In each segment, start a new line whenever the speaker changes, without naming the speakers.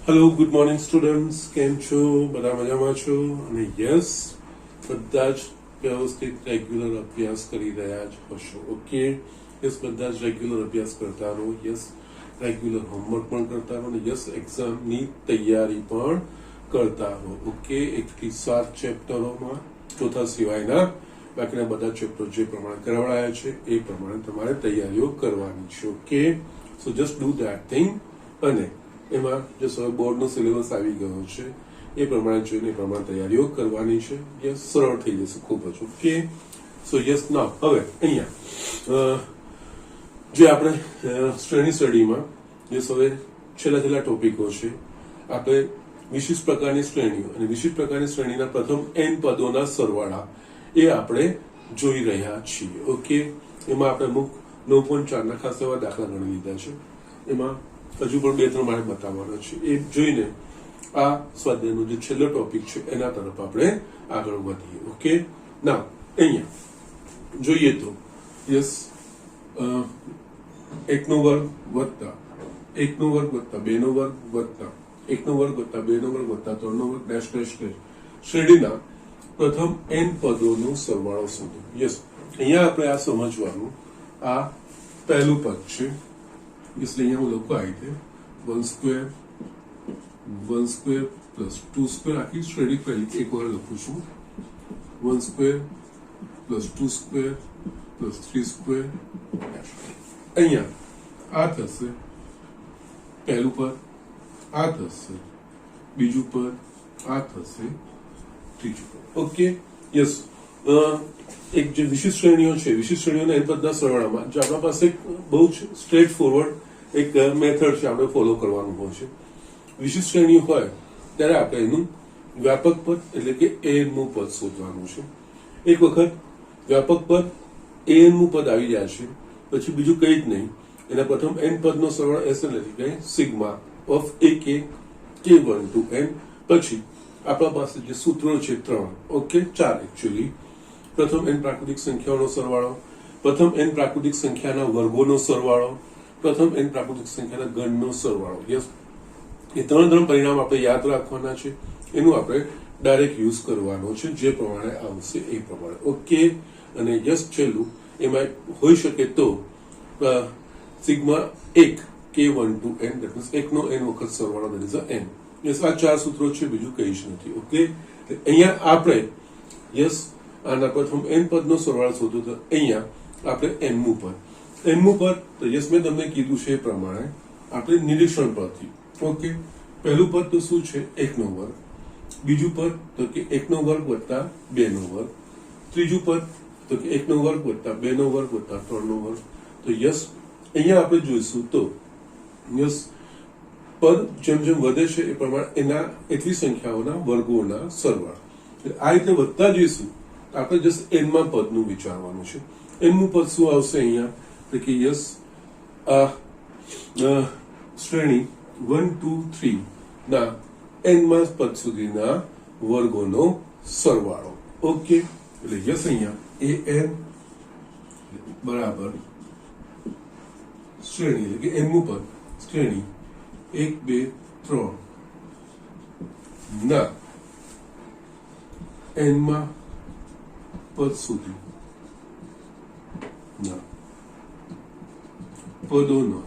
Hello good morning students, કેમ છો? બધા મજામાં છો? અને યસ, બધા જ વ્યવસ્થિત રેગ્યુલર અભ્યાસ કરી રહ્યા જ હશો. ઓકે, યસ, બધા જ રેગ્યુલર અભ્યાસ કરતા રહો. યસ, રેગ્યુલર હોમવર્ક પણ કરતા રહો. અને યસ, એક્ઝામની તૈયારી પણ કરતા રહો. ઓકે, 1 થી 7 ચેપ્ટરોમાં ચોથા સિવાયના બાકીના બધા ચેપ્ટર જે પ્રમાણે કરાવડાયા છે એ પ્રમાણે તમારે તૈયારીઓ કરવાની છે. Okay, so just do that thing. અને એમાં જે હવે બોર્ડનો સિલેબસ આવી ગયો છે એ પ્રમાણે જોઈને એ પ્રમાણે તૈયારીઓ કરવાની છે. યસ, સરળ થઈ જશે ખૂબ જ. ઓકે, સો યસ, ના હવે અહીંયા જે આપણે શ્રેણી સ્ટડીમાં યસ હવે છેલ્લા ટોપિકો છે. આપણે વિશિષ્ટ પ્રકારની શ્રેણીઓ અને વિશિષ્ટ પ્રકારની શ્રેણીના પ્રથમ n પદોના સરવાળા એ આપણે જોઈ રહ્યા છીએ. ઓકે, એમાં આપણે અમુક 9.4 ખાસ એવા દાખલા ગણી લીધા છે. એમાં હજુ પણ 2-3 મારે બતાવવાના છે. એ જોઈને આ સ્વાધ્યાયનો જે છેલ્લો ટોપિક છે એના તરફ આપણે આગળ વધીએ. ઓકે, ના અહીંયા જોઈએ તો યસ, 1 નો વર્ગ વત્તા 1 નો વર્ગ વત્તા 2 નો વર્ગ વત્તા 1 નો વર્ગ વત્તા 2 નો વર્ગ વત્તા 3 નો વર્ગ ડેશ ડેશ ડેશ શ્રેણીના પ્રથમ n પદોનો સરવાળો શોધો. યસ, અહીંયા આપણે આ સમજવાનું, આ પહેલું પદ છે. इसलिए यहाँ वो लोग को आए थे 1 स्क्वायर प्लस 2 स्क्वायर आखिर श्रेणी पहली एक और लखू छू 1 square plus 2 square plus 3 square અહીંયા આ થશે પહેલું પદ, આ થશે બીજું પદ, આ થશે ત્રીજું પદ. ઓકે, યસ, એક જે વિશિષ્ટ શ્રેણીઓ છે, વિશિષ્ટ શ્રેણીઓના n પદના સરવાળામાં જો આપણા પાસે બહુ જ સ્ટ્રેટ ફોરવર્ડ એક મેથડ છે, આપણે ફોલો કરવાનું હોય છે. વિશિષ્ટ શ્રેણી હોય ત્યારે આપણે એનું વ્યાપક પદ એટલે કે an મું પદ શોધવાનું છે. એક વખત વ્યાપક પદ an મું પદ આવી જાય છે પછી બીજું કંઈ જ નહીં, એના પ્રથમ n પદનો સરવાળો SN એટલે કે sigma of AK K1 to n. પછી આપણા પાસે જે સૂત્રો છે 3, ઓકે 4 એકચ્યુઅલી. પ્રથમ n પ્રાકૃતિક સંખ્યાઓનો સરવાળો, પ્રથમ n પ્રાકૃતિક સંખ્યાના વર્ગોનો સરવાળો, પ્રથમ n પ્રાકૃતિક સંખ્યાના ગણનો સરવાળો. યસ, એ ત્રણ પરિણામ આપણે યાદ રાખવાના છે. એનું આપણે ડાયરેક્ટ યુઝ કરવાનો છે, જે પ્રમાણે આવશે એ પ્રમાણે. ઓકે, અને યસ, છેલ્લું એમાં હોઈ શકે તો sigma 1 K1 to n, that means 1 નો n વખત સરવાળો, that is n. યસ, આ 4 સૂત્રો છે, બીજું કંઈ જ નથી. ઓકે, અહીંયા આપણે યસ આના પ્રથમ n પદનો સરવાળો શોધો તો અહીંયા આપણે n મું પદ તો યસ મેં તમને કીધું છે એ પ્રમાણે આપણે નિરીક્ષણ પરથી. ઓકે, પહેલું પદ તો શું છે? 1 નો વર્ગ. બીજું પદ તો કે 1 નો વર્ગ વત્તા 2 નો વર્ગ. ત્રીજું પદ તો કે 1 નો વર્ગ વત્તા 2 નો વર્ગ વત્તા 3 નો વર્ગ. તો યસ, અહીંયા આપણે જોઈશું તો યસ પદ જેમ જેમ વધે છે એ પ્રમાણે એના એટલી સંખ્યાઓના વર્ગોના સરવાળા. આ રીતે વધતા જઈશું આપણે જસ્ટ n માં પદનું વિચારવાનું છે. n નું પદ શું આવશે અહીંયા? તો કે યસ, આ શ્રેણી 1 2 3 ના n માં પદ સુધીના વર્ગોનો સરવાળો. ઓકે, એટલે યસ અહીંયા an બરાબર શ્રેણી એટલે કે n નું પદ શ્રેણી 1 2 3 ના n માં પદ સુધી ના પદોનો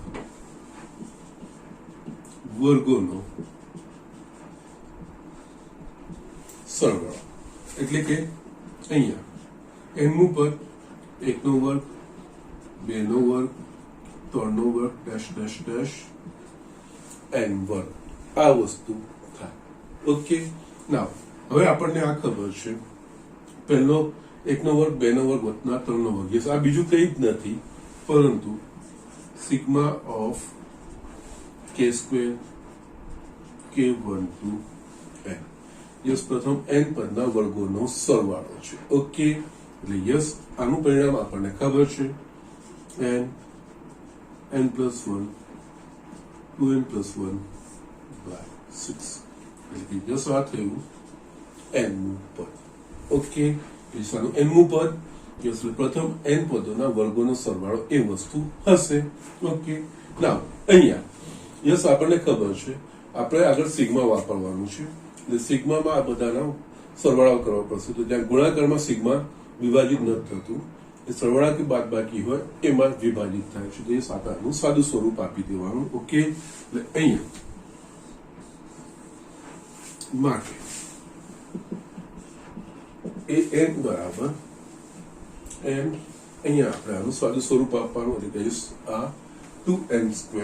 વર્ગોનો સરવાળો. એટલે કે અહીંયા n નું પદ 1 નો વર્ગ 2 નો વર્ગ 3 નો વર્ગ ડેશ ડેશ ડેશ n વર્ગ, આ વસ્તુ થાય. ઓકે, ના હવે આપણને આ ખબર છે પહેલો 1 નો વર્ગ 2 નો વર્ગ વત્તા 3 નો વર્ગ. યસ, આ બીજું કંઈ જ નથી પરંતુ sigma of k square K1 to n. Yes, પ્રથમ n પદના વર્ગોનો સરવાળો છે. ઓકે, એટલે યસ આનું પરિણામ આપણને ખબર છે n plus 1 2n plus 1 by 6. એટલે કે યસ આ થયું n નું પદ. ઓકે, એનું n મું પદ યસ પ્રથમ n પદોના વર્ગોનો સરવાળો એ વસ્તુ હશે. ઓકે, નાઉ અહીંયા યસ આપણને ખબર છે આપણે આગળ સિગ્મા વાપરવાનું છે એટલે સિગ્મામાં આ બધાના સરવાળો કરવા પડશે. તો જ્યાં ગુણાકારમાં સિગ્મા વિભાજિત નથી થતું એ સરવાળા કે બાદબાકી હોય એમાં વિભાજિત થાય છે. તો એ સાદાનું સાદું સ્વરૂપ આપી દેવાનું. ઓકે, એટલે અહીંયા માટે એ n બરાબર n, અહીંયા આપણે આનું સાદું સ્વરૂપ આપવાનું એટલે કહીશ આ 2n²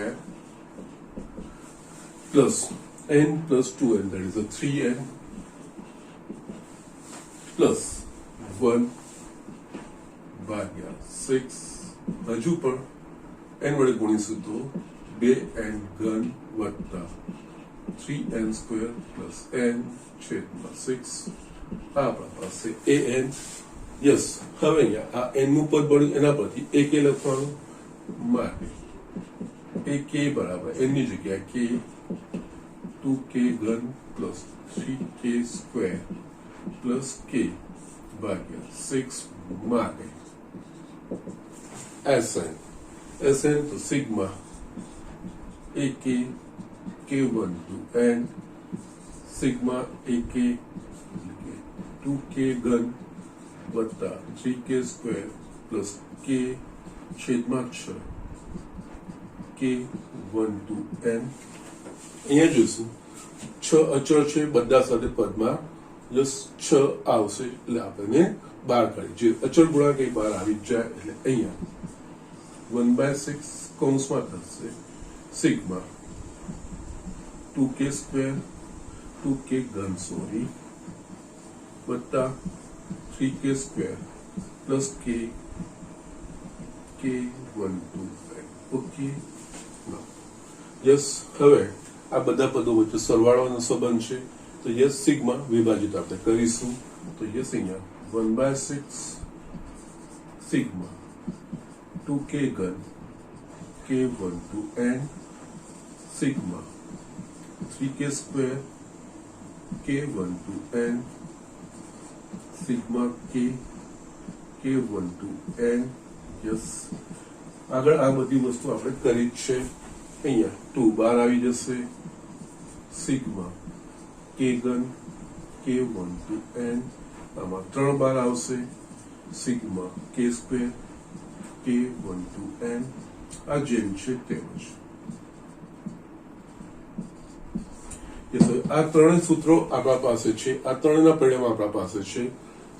plus n plus 2n, that is a 3n plus 1 ભાગ્યા 6. હજુ પણ n વડે ગુણીશું તો 2n ઘન વત્તા 3n² plus n છેદમાં 6. આપણા પાસે an. યસ, હવે અહીંયા આ n નું પદ મળ્યું એના પરથી ak લખવાનું માટે ak બરાબર n ની જગ્યાએ k 2k ઘન પ્લસ 3k² પ્લસ k ભાગ્યા 6 માટે Sn તો sigma ak k1 to n sigma ak 2k ઘન વત્તા 3k² પ્લસ k છેદમાં 6 k1 to n. અહીંયા જોઈશું 6 અચળ છે, બધા સાથે પદમાં જસ 6 આવશે એટલે આપણને બહાર કાઢી જે અચળ ગુણાંક એ બહાર આવી જાય એટલે અહીંયા 1/6 કૌંસમાં થશે સિગ્મા 2k² 2k ઘન વત્તા 3k² plus k1 to n. Okay, yes. હવે આ બધા પદો વચ્ચે સરવાળાનો સંબંધ છે તો યસ સિગ્મા વિભાજિત આપણે કરીશું. તો યસ અહીંયા 1/6 સિગ્મા 2k ઘન k1 to n sigma 3k² k1 to n sigma k1 to n. Yes, આગળ આ બધી વસ્તુ આપણે કરી જ છે. અહીંયા 2 બહાર આવી જશે સિગ્મા k ઘન k1 to n, આમાં 3 બહાર આવશે sigma k² k1 to n. આ જેમ છે તેમ જ. આ ત્રણેય સૂત્રો આપણા પાસે છે. આ ત્રણેયના પરિણામ આપણા પાસે છે.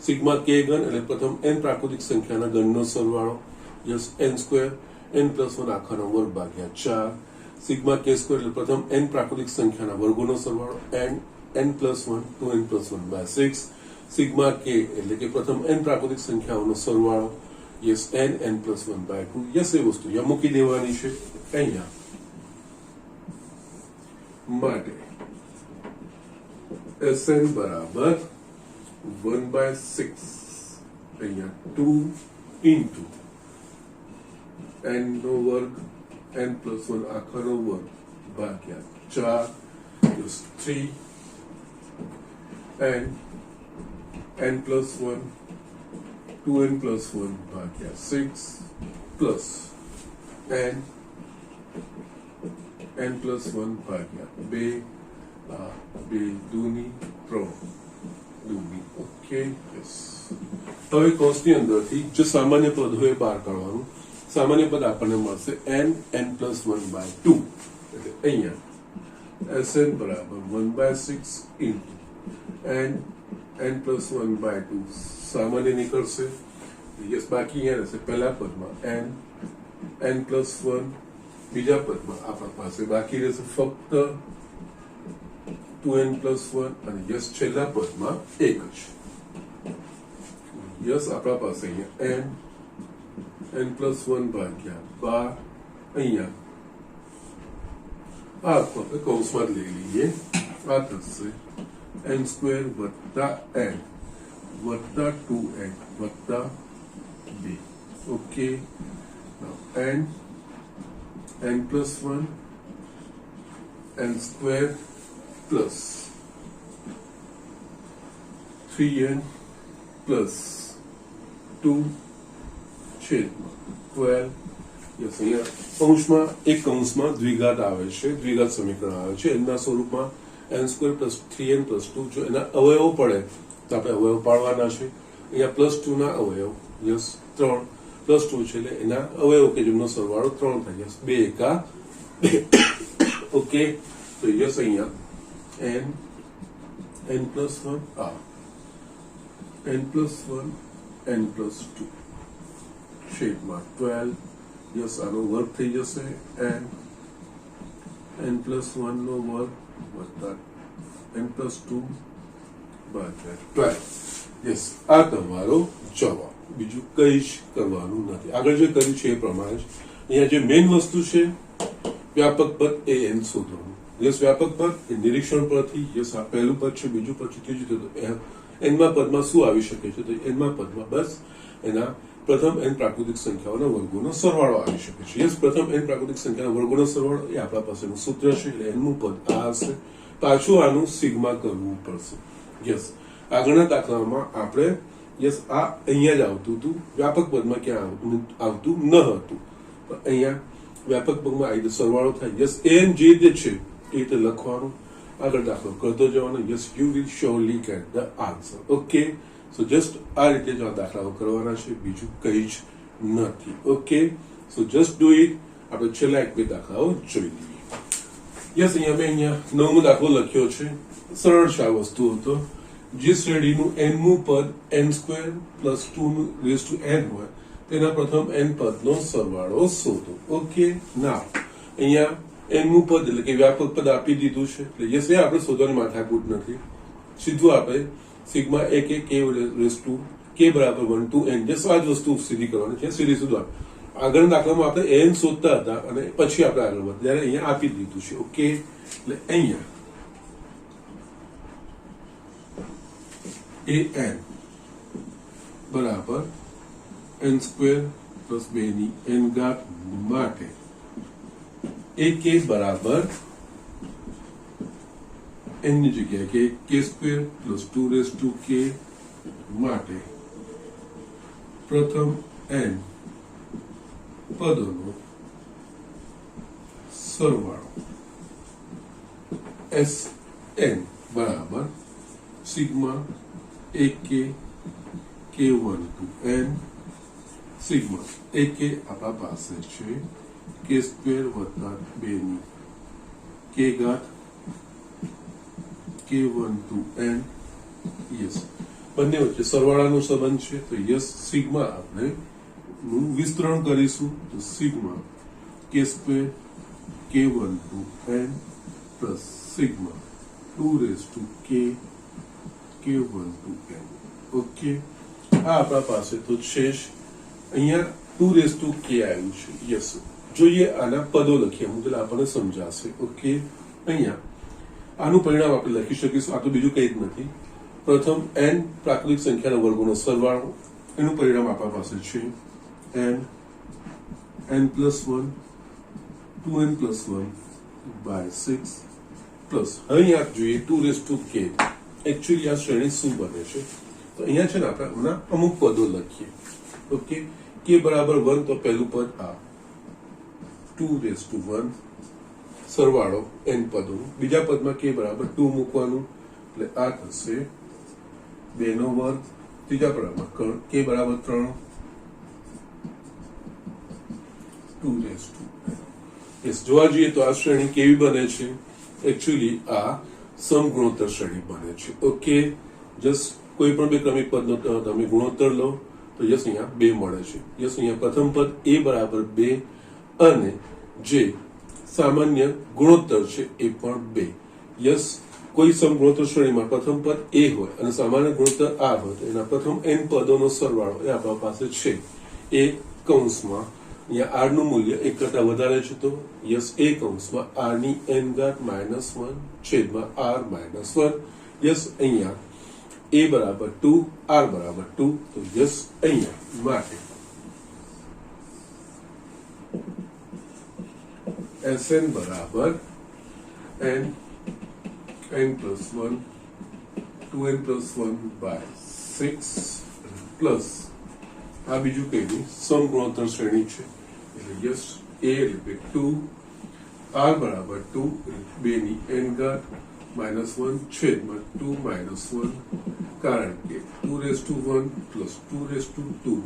સિગ્મા k ઘન એટલે પ્રથમ n પ્રાકૃતિક સંખ્યાના ઘનનો સરવાળો યસ n² n plus 1 આખાનો વર્ગ ભાગ્યા 4. સિગ્મા k² એટલે પ્રથમ n પ્રાકૃતિક સંખ્યાના વર્ગોનો સરવાળો n plus 1 2n plus 1/6. Sigma k એટલે કે પ્રથમ n પ્રાકૃતિક સંખ્યાઓનો સરવાળો યસ n plus 1/2. યસ, એ વસ્તુ અહીંયા મૂકી દેવાની છે. અહીંયા માટે Sn બરાબર 1/6 અહીંયા 2 into n નો વર્ગ n plus 1 આખાનો વર્ગ ભાગ્યા 4 plus 3 n plus 1 2n plus 1 ભાગ્યા 6 plus n plus 1 ભાગ્યા 2 2 દૂની 3 દૂની. Okay, yes. હવે કૌંસની અંદરથી જે સામાન્ય પદ હોય બહાર કાઢવાનું. સામાન્ય પદ આપણને મળશે n plus 1/2 એટલે અહીંયા Sn બરાબર 1/6 into n plus 1/2 સામાન્ય નીકળશે. યસ, બાકી અહીંયા રહેશે પહેલા પદમાં n plus 1, બીજા પદમાં આપણા પાસે બાકી રહેશે ફક્ત 2n plus 1 અને યસ છેલ્લા પદમાં 1 જ. યસ, આપણા પાસે અહીંયા n plus 1 ભાગ્યા 12 અહીંયા આ આપણે કૌંસમાં લઈ લઈએ. આ થશે n² વત્તા n વત્તા 2n વત્તા 2. Okay, n plus 1 n² plus 3n plus 2 છેદમાં 12 યસ અહીંયા કૌંસમાં એક કૌંસમાં દ્વિઘાત આવે છે, દ્વિઘાત સમીકરણ આવે છે એના સ્વરૂપમાં n² + 3n + 2 જો એના અવયવો પડે તો આપણે અવયવ પાડવાના છે. અહીંયા +2 ના અવયવ યસ 3 +2 છે એટલે એના અવયવ કે જેમનો સરવાળો 3 થાય. યસ 2 એકા 2. ઓકે, તો યસ અહીંયા n + 1 n + 1 n + 2 છેદમાં 12. યસ આનો વર્ગ થઈ જશે n + 1 નો વર્ગ વત્તા n + 2 ભાગ્યા 12. યસ આ તમારો જવાબ, બીજું કંઈ જ કરવાનું નથી. આગળ જે કર્યું છે એ પ્રમાણે જ અહીંયા જે મેઇન વસ્તુ છે વ્યાપક પદ એ n શોધવાનું. યસ વ્યાપક પદ એ નિરીક્ષણ પરથી, યસ આ પહેલું પદ છે, બીજું પદ છે, ત્રીજું પદ. એનમાં પદમાં શું આવી શકે છે? તો એનમાં પદમાં બસ એના પ્રથમ n પ્રાકૃતિક સંખ્યાઓના વર્ગોનો સરવાળો આવી શકે છે. યસ પ્રથમ n પ્રાકૃતિક સંખ્યાના વર્ગોનો સરવાળો એ આપણા પાસેનું સૂત્ર છે એટલે n નું પદ આ હશે. પાછું આનું સિગ્મા કરવું પડશે. યસ આગળના દાખલામાં આપણે યસ આ અહીંયા જ આવતું હતું, વ્યાપક પદમાં ક્યાં આવતું ન હતું. અહીંયા વ્યાપક પદમાં આવી રીતે સરવાળો થાય. યસ n જે રીતે છે એ રીતે લખવાનું, આગળ દાખલો કરતો જવાનો. Yes you will surely get the answer. Okay, so just આ રીતે જ આ દાખલાઓ કરવાના છે, બીજું કંઈ જ નથી. Okay, so just do it. આપણે છેલ્લા 1-2 દાખલાઓ જોઈ લઈએ. યસ અહીંયા 9મો દાખલો લખ્યો છે. સરળ છે આ વસ્તુ હતો. જે શ્રેણીનું nમું પદ n² + 2n હોય તેના પ્રથમ n પદનો સરવાળો શોધો. ઓકે, ના અહીંયા nમું પદ એટલે કે વ્યાપક પદ આપી દીધું છે એટલે યસ એ આપણે શોધવાની માથાકૂટ નથી. સીધું આપણે સિગ્મા a k k બરાબર 1 to n જસ આ જ વસ્તુ સીધી કરવાની છે. સીધી સુધા આગળના દાખલામાં આપણે n શોધતા હતા અને પછી આપણે આગળ વધ્યા, ત્યારે અહીંયા આપી દીધું છે. ઓકે, એટલે અહીંયા an બરાબર n² + 2n માટે ak બરાબર n ની જગ્યાએ k² + 2k માટે પ્રથમ n પદોનો સરવાળો Sn બરાબર sigma ak k1 to n sigma ak આપણા પાસે છે k² + 2 k ઘાત k1 to n. યસ બંને વચ્ચે સરવાળાનો સંબંધ છે તો યસ સિગ્મા આપણે નું વિસ્તરણ કરીશું તો sigma k² k1 to n plus sigma 2k k1 to n. Okay, આ આપણા પાસે તો છે જ. અહીંયા 2k આવ્યું છે. યસ જોઈએ આના પદો લખીએ હું એટલે આપણને સમજાશે. ઓકે, અહીંયા આનું પરિણામ આપણે લખી શકીશું. આ તો બીજું કંઈ જ નથી. પ્રથમ n પ્રાકૃતિક સંખ્યાના વર્ગોનો સરવાળો, એનું પરિણામ આપણા પાસે છે n + 1 2n + 1 by 6 પ્લસ અહીંયા જોઈએ 2k. એકચ્યુઅલી આ શ્રેણી શું બને છે તો અહીંયા છે ને આપણે હમણાં અમુક પદો લખીએ. ઓકે, k બરાબર 1 તો પહેલું પદ આ 2 સરવાળો n પદોનું. બીજા પદમાં k બરાબર 2 મૂકવાનું એટલે આ થશે 2 નો વર્ગ. ત્રીજા પદમાં k બરાબર 3 2 યસ જોવા જઈએ તો આ શ્રેણી કેવી બને છે? એકચ્યુઅલી આ સમગુણોત્તર શ્રેણી બને છે. ઓકે, જસ્ટ કોઈ પણ બે ક્રમિક પદનો તમે ગુણોત્તર લો તો યસ અહીંયા 2 મળે છે. યસ અહીંયા પ્રથમ પદ a બરાબર 2 અને જે સામાન્ય ગુણોત્તર છે એ પણ 2. યસ કોઈ સમગુણોત્તર શ્રેણીમાં પ્રથમ પદ a હોય અને સામાન્ય ગુણોત્તર આ હોય તો એના પ્રથમ n પદોનો સરવાળો એ આપણા પાસે છે. એ કૌંસમાં અહીંયા r નું મૂલ્ય 1 કરતા વધારે છે તો યસ એ કૌંસમાં r ની n ઘાત -1 છેદમાં r -1. યસ અહીંયા a બરાબર 2 r બરાબર 2 તો યસ અહીંયા માટે Sn બરાબર n +1 2n + 1 by 6 પ્લસ આ બીજું કઈ નહીં સમગુણોત્તર શ્રેણી છે એટલે યસ a એટલે 2, r બરાબર 2 એટલે 2 ની n ઘાત -1 છેદમાં 2 - 1 કારણ કે 2^1 + 2^2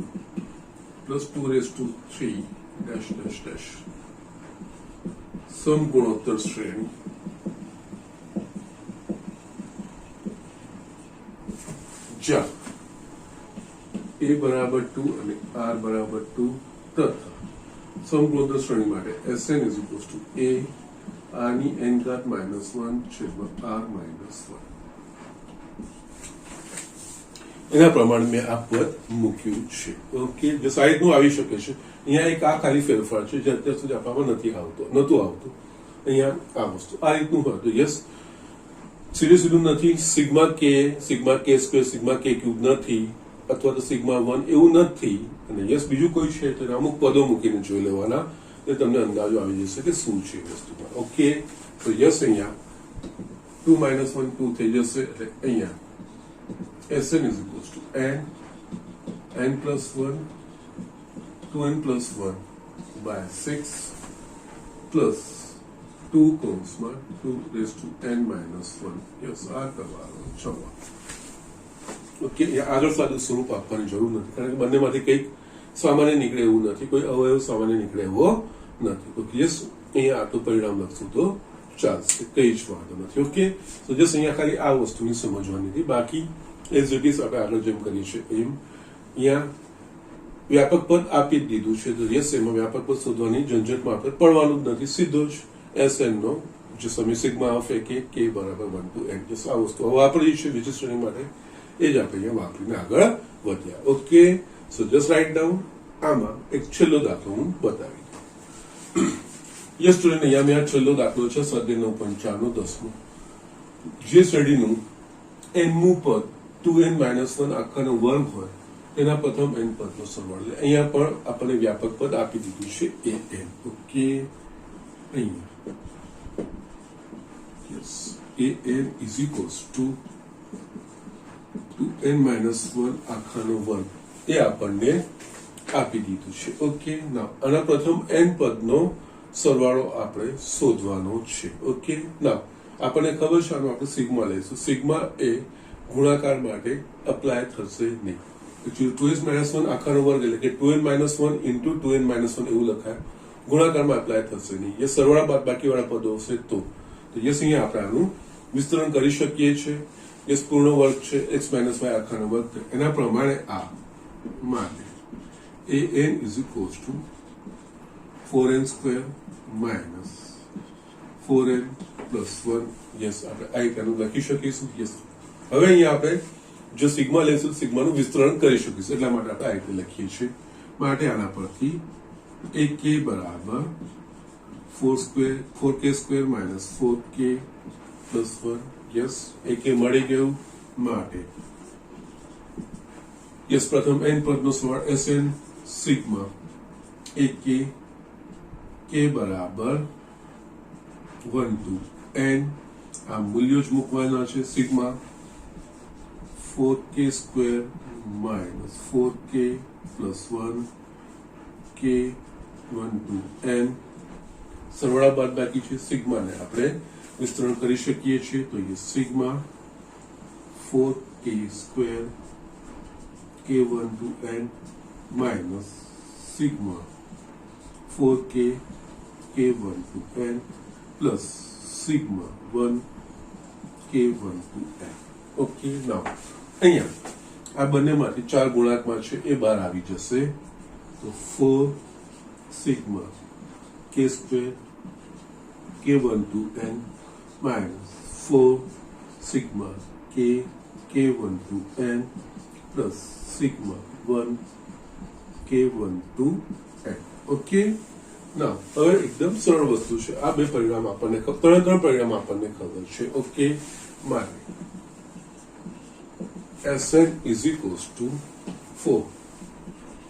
+ 2^3 ડેશ ડેશ ડેશ સમગુણોત્તર શ્રેણી જ્યાં a બરાબર 2 અને r બરાબર 2 તથા સમગુણોત્તર શ્રેણી માટે Sn = a r ની n ઘાત -1 છેદમાં r -1 એના પ્રમાણે મેં આ પદ મૂક્યું છે. ઓકે, જે સાઈડનું આવી શકે છે. અહીંયા એક આ ખાલી ફેરફાર છે જે અત્યાર સુધી આપવામાં નહોતું આવતું. અહીંયા આ વસ્તુ આ રીતનું હોય તો યસ સીધું નથી. Sigma k square sigma k cube નથી અથવા તો સિગ્મા 1 એવું નથી. અને યસ બીજું કોઈ છે તો અમુક પદો મૂકીને જોઈ લેવાના એટલે તમને અંદાજો આવી જશે કે શું છે વસ્તુમાં. ઓકે, તો યસ અહીંયા 2 - 1 2 થઈ જશે એટલે અહીંયા Sn = n + 1 2n + 1 by 6 plus 2 કૌંસમાં 2n - 1. યસ આ કરવાનું. ચલો ઓકે, આગળ સાદું સ્વરૂપ આપવાની જરૂર નથી કારણ કે બંનેમાંથી કંઈક સામાન્ય નીકળે એવું નથી, કોઈ અવયવ સામાન્ય નીકળે એવો નથી. ઓકે, યસ અહીંયા આટલું પરિણામ લખશું તો ચાલશે, કઈ જ વાંધો નથી. ઓકે, તો જસ્ટ અહીંયા ખાલી આ વસ્તુની સમજવાની હતી. બાકી એઝ ઇટ ઇઝ આપણે આગળ જેમ કરીએ છીએ એમ અહીંયા વ્યાપક પદ આપી જ દીધું છે તો યસ એમાં વ્યાપક પદ શોધવાની ઝંઝટમાં આપણે પડવાનું જ નથી. સીધો જ Sn નો જે સમી સિગ્મા ઓફ k બરાબર 1 to n જસ આ વસ્તુ હવે વાપરીએ છીએ બીજી શ્રેણી માટે એ જ આપણે અહીંયા વાપરીને આગળ વધ્યા. ઓકે, સો જસ્ટ રાઇટ ડાઉન. આમાં એક છેલ્લો દાખલો હું બતાવી દઉં. યસ સ્ટુડન્ટ, અહીંયા મેં આ છેલ્લો દાખલો છે સ્વાધ્યાય 9.5 નો 10મો. જે શ્રેણીનું nમું પદ 2n - 1 આખાનો વર્ગ હોય તેના પ્રથમ n પદનો સરવાળો. અહીંયા પણ આપણને વ્યાપક પદ આપી દીધું છે an. ઓકે, અહીંયા યસ an = 2n - 1 આખાનો વર્ગ એ આપણને આપી દીધું છે. ઓકે, નાઉ આના પ્રથમ n પદનો સરવાળો આપણે શોધવાનો છે. ઓકે, નાઉ આપણને ખબર છે આનો આપણે સિગ્મા લઈશું. સિગ્મા એ ગુણાકાર માટે અપ્લાય થશે નહીં. 2n - 1 આખાનો વર્ગ એટલે કે 2n - 1 × 2n - 1 એવું લખાય. ગુણાકારમાં અપ્લાય થશે નહીં. એ સરવાળા બાદબાકી વાળા પદો હશે તો યસ અહીંયા આપણે આનું વિસ્તરણ કરી શકીએ છીએ. યસ પૂર્ણ વર્ગ છે x - y આખાનો વર્ગ. એના પ્રમાણે આ માટે an = 4n² - 4n + 1. યસ આપણે આ એનું લખી શકીશું. યસ હવે અહીંયા આપણે જો સિગ્મા લઈશું સિગ્માનું વિસ્તરણ કરી શકીશું એટલા માટે આપણે આ રીતે લખીએ છીએ. માટે આના પરથી ak બરાબર 4k² - 4k + 1. યસ ak મળી ગયું. માટે યસ પ્રથમ n પદનો સરવાળો Sn સિગ્મા ak k બરાબર 1 to n આ મૂલ્યો જ મૂકવાના છે. Sigma 4k² - 4k + 1 k 1 to n સરવાળા બાદબાકી છે. સિગ્માને આપણે વિસ્તરણ કરી શકીએ છીએ તો એ sigma 4k² k1 to n minus sigma 4k k1 to n plus sigma 1 k1 to n. Okay, now અહીંયા આ બંનેમાંથી 4 ગુણાંકમાં છે એ બહાર આવી જશે તો 4 sigma k² k1 to n minus 4 sigma k1 to n plus sigma 1 k1 to n. Okay, now હવે એકદમ સરળ વસ્તુ છે. આ બે પરિણામ આપણને ત્રણ પરિણામ આપણને ખબર છે. ઓકે, માટે Sn is equals to 4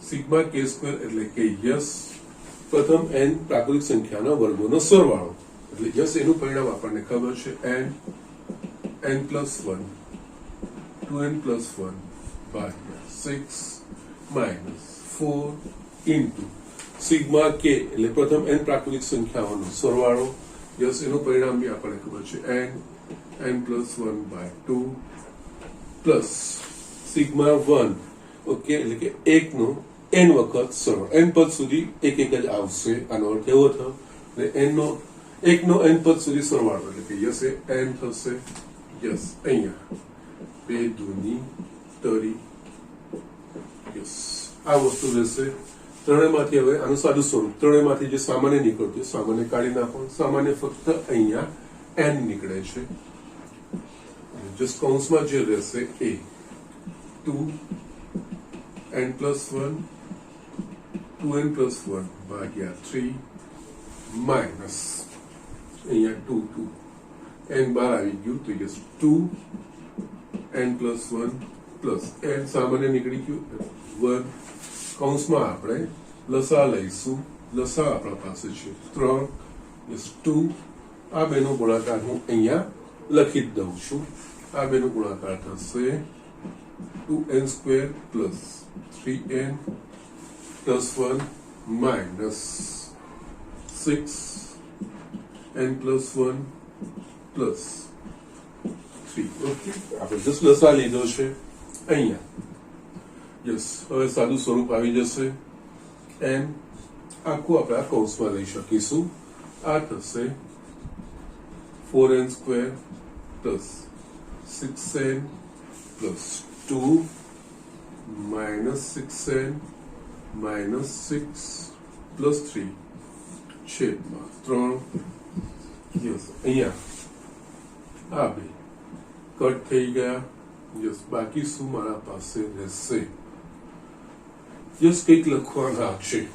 sigma k² એટલે કે યસ પ્રથમ n પ્રાકૃતિક સંખ્યાના વર્ગોનો સરવાળો એટલે યસ એનું પરિણામ આપણને ખબર છે n plus 1 2n plus 1 by 6 minus 4 into sigma કે એટલે પ્રથમ n પ્રાકૃતિક સંખ્યાઓનો સરવાળો યસ એનું પરિણામ બી આપણને ખબર છે n +1/2 પ્લસ સિગ્મા 1 ઓકે એટલે કે 1 નો n વખત સરવાળો n પદ સુધી એક એક જ આવશે આનો અર્થ એવો થયો એટલે n નો 1 નો n પદ સુધી સરવાળો એટલે કે યસ એ n થશે યસ અહીંયા 2 દૂની તરી યસ આ વસ્તુ રહેશે ત્રણેયમાંથી હવે આનું સાદું સ્વરૂપ ત્રણેયમાંથી જે સામાન્ય નીકળતું સામાન્ય કાઢી નાખો સામાન્ય ફક્ત અહીંયા n નીકળે છે જસ્ટ કૌંસમાં જે રહેશે એ 2n+1 ભાગ્યા 3 માઇનસ અહીંયા 2 n બાર આવી ગયું તો યસ 2n+1 પ્લસ n સામાન્ય નીકળી ગયું 1 કૌંસમાં આપણે લસા લઈશું લસા આપણા પાસે છે 3 યસ 2 આ બેનો ગુણાકાર હું અહીંયા લખી દઉં છું આ બેનો ગુણાકાર થશે 2n² plus 3n +1 minus 6n+1 plus 3 okay આપણે જસ્ટ લસા લીધો છે અહીંયા યસ હવે સાદું સ્વરૂપ આવી જશે n આખું આપણે આ કૌંસમાં લઈ શકીશું આ થશે 4n² plus 6n plus 2 minus 6n minus 6 plus 3 છેદમાં 3 યસ અહીંયા આ બે કટ થઈ ગયા યસ બાકી શું મારા પાસે રહેશે યસ કંઈક લખવાના છે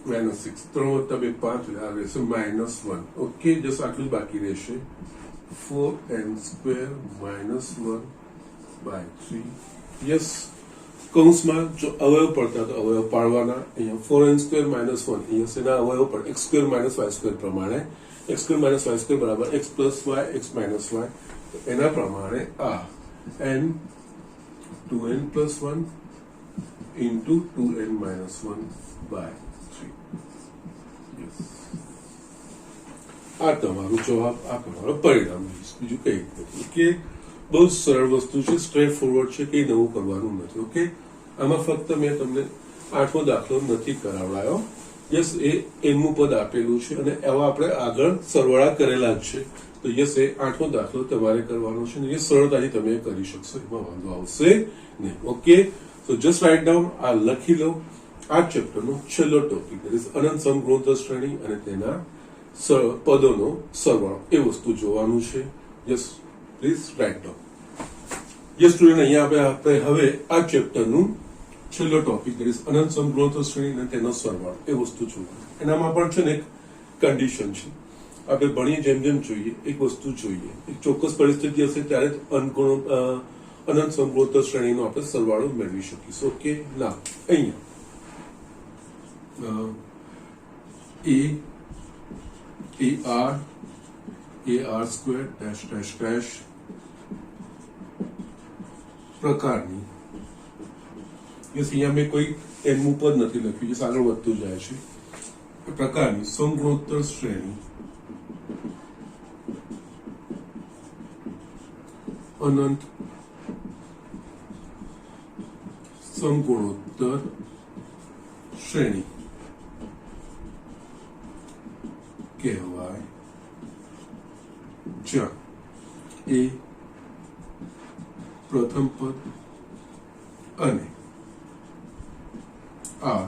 -6 3 + 2 5 એટલે આ રહેશે -1 ઓકે જસ્ટ આટલું બાકી રહેશે 4n² -1/3 યસ કૌંસમાં જો અવયવ પડતા તો અવયવ પાડવાના અહીંયા 4n² -1 યસ એના અવયવ પર x² - y² પ્રમાણે x² - y² બરાબર x + y x - y એના પ્રમાણે આ n 2n+1 into 2n - 1/3 yes આ તમારું જવાબ આ તમારો પરિણામ બીજું કઈ નથી કે બહુ સરળ વસ્તુ છે સ્ટ્રેટ ફોરવર્ડ છે કંઈ નવું કરવાનું નથી ઓકે આમાં ફક્ત મેં તમને 8મો દાખલો નથી કરાવડાયો યસ એ nમું પદ આપેલું છે અને એવા આપણે આગળ સરવાળા કરેલા જ છે તો યસ એ 8મો દાખલો તમારે કરવાનો છે ને એ સરળતાથી તમે કરી શકશો એમાં વાંધો આવશે નહીં ઓકે તો જસ્ટ રાઇટ ડાઉન આ લખી લો આ ચેપ્ટરનો છેલ્લો ટોપિક અનંત સમગુણોત્તર શ્રેણી અને તેના પદોનો સરવાળો એ વસ્તુ જોવાનું છે yes please write down yes student અહીંયા આપણે હવે આ ચેપ્ટરનું છેલ્લો ટોપિક અનંત સમગુણોત્તર શ્રેણી અને તેનો સરવાળો એ વસ્તુ જોવાનું એનામાં પણ છે ને એક કન્ડિશન છે આપણે ભણીએ જેમ જેમ જોઈએ એક વસ્તુ જોઈએ એક ચોક્કસ પરિસ્થિતિ હશે ત્યારે અનંત સમગુણોત્તર શ્રેણીનો આપણે સરવાળો મેળવી શકીશું ઓકે ના અહીંયા ar² પ્રકારની યસ અહીંયા મેં કોઈ nમું પદ નથી લખ્યું જે આગળ વધતું જાય છે પ્રકારની સમગુણોત્તર શ્રેણી અનંત સમગુણોત્તર શ્રેણી કહેવાય જ્યાં એ પ્રથમ પદ અને r